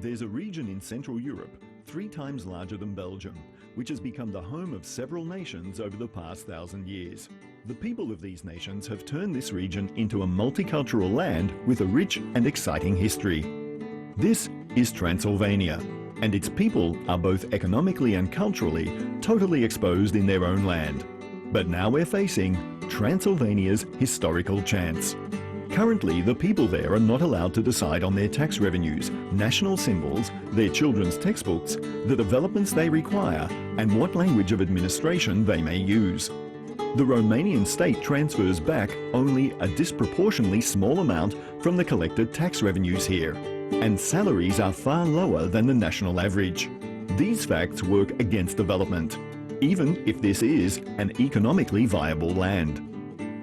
There's a region in Central Europe, 3 times larger than Belgium, which has become the home of several nations over the past 1,000 years. The people of these nations have turned this region into a multicultural land with a rich and exciting history. This is Transylvania, and its people are both economically and culturally totally exposed in their own land. But now we're facing Transylvania's historical chance. Currently, the people there are not allowed to decide on their tax revenues, national symbols, their children's textbooks, the developments they require, and what language of administration they may use. The Romanian state transfers back only a disproportionately small amount from the collected tax revenues here, and salaries are far lower than the national average. These facts work against development, even if this is an economically viable land.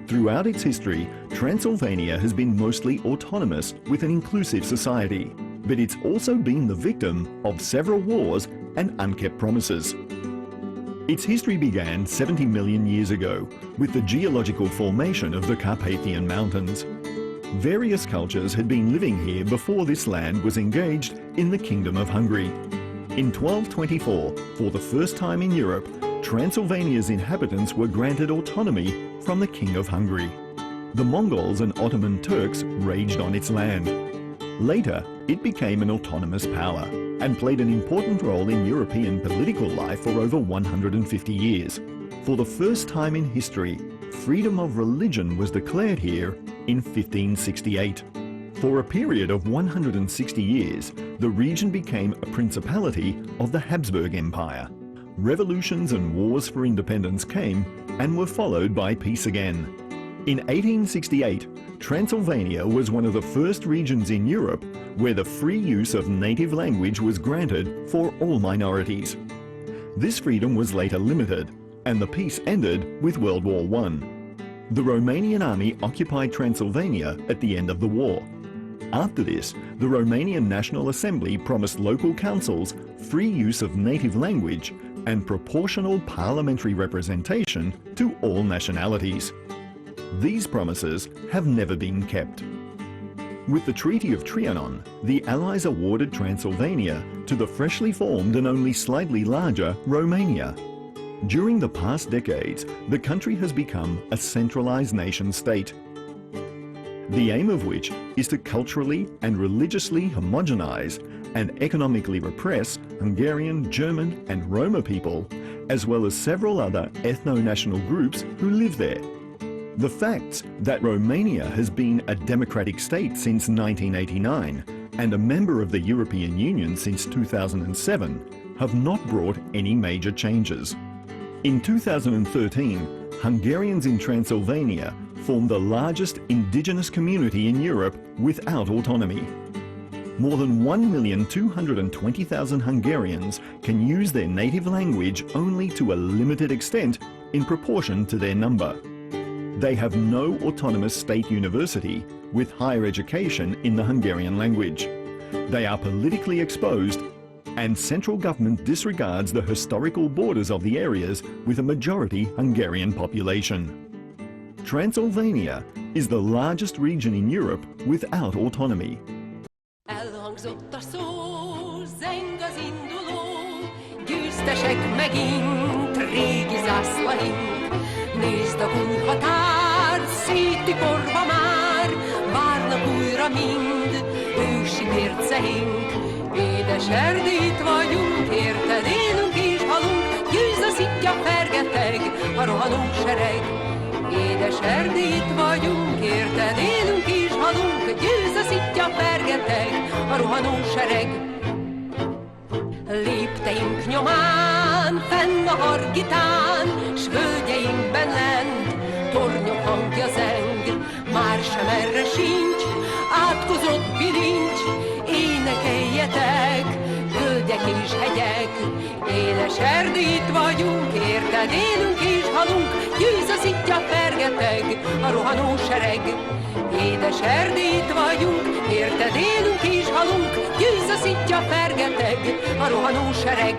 Throughout its history, Transylvania has been mostly autonomous with an inclusive society, but it's also been the victim of several wars and unkept promises. Its history began 70 million years ago with the geological formation of the Carpathian Mountains. Various cultures had been living here before this land was engaged in the Kingdom of Hungary. In 1224, for the first time in Europe, Transylvania's inhabitants were granted autonomy from the King of Hungary. The Mongols and Ottoman Turks raged on its land. Later, it became an autonomous power and played an important role in European political life for over 150 years. For the first time in history, freedom of religion was declared here in 1568. For a period of 160 years, the region became a principality of the Habsburg Empire. Revolutions and wars for independence came and were followed by peace again. In 1868, Transylvania was one of the first regions in Europe where the free use of native language was granted for all minorities. This freedom was later limited, and the peace ended with World War I. The Romanian army occupied Transylvania at the end of the war. After this, the Romanian National Assembly promised local councils free use of native language and proportional parliamentary representation to all nationalities. These promises have never been kept. With the Treaty of Trianon, the Allies awarded Transylvania to the freshly formed and only slightly larger Romania. During the past decades, the country has become a centralized nation-state, the aim of which is to culturally and religiously homogenize and economically repress Hungarian, German and Roma people, as well as several other ethno-national groups who live there. The facts that Romania has been a democratic state since 1989 and a member of the European Union since 2007 have not brought any major changes. In 2013, Hungarians in Transylvania formed the largest indigenous community in Europe without autonomy. More than 1,220,000 Hungarians can use their native language only to a limited extent in proportion to their number. They have no autonomous state university with higher education in the Hungarian language. They are politically exposed, and central government disregards the historical borders of the areas with a majority Hungarian population. Transylvania is the largest region in Europe without autonomy. Elhangzott a szó, zeng az induló, győztesek megint, régi zászlaink. Nézd a kunhatár, széttiporva már, várnak újra mind, ősi mérceink. Édes Erdélyt vagyunk, érted élünk és halunk, győz a szitja fergeteg, a rohanó sereg. Édes Erdélyt vagyunk, érted élünk és halunk, győz a szitja fergeteg, a rohanó sereg. Lépteink nyomán, fenn a Hargitán, s völgyeinkben lent, tornyok hangja zeng, már sem erre sincs, átkozott bilincs, énekeljetek, völgyek és hegyek. Édes Erdélyt vagyunk, érted élünk és halunk, győz a szitja fergeteg, a rohanó sereg. Édes Erdélyt vagyunk, érted élünk és halunk, győz a szitja fergeteg, a rohanó sereg.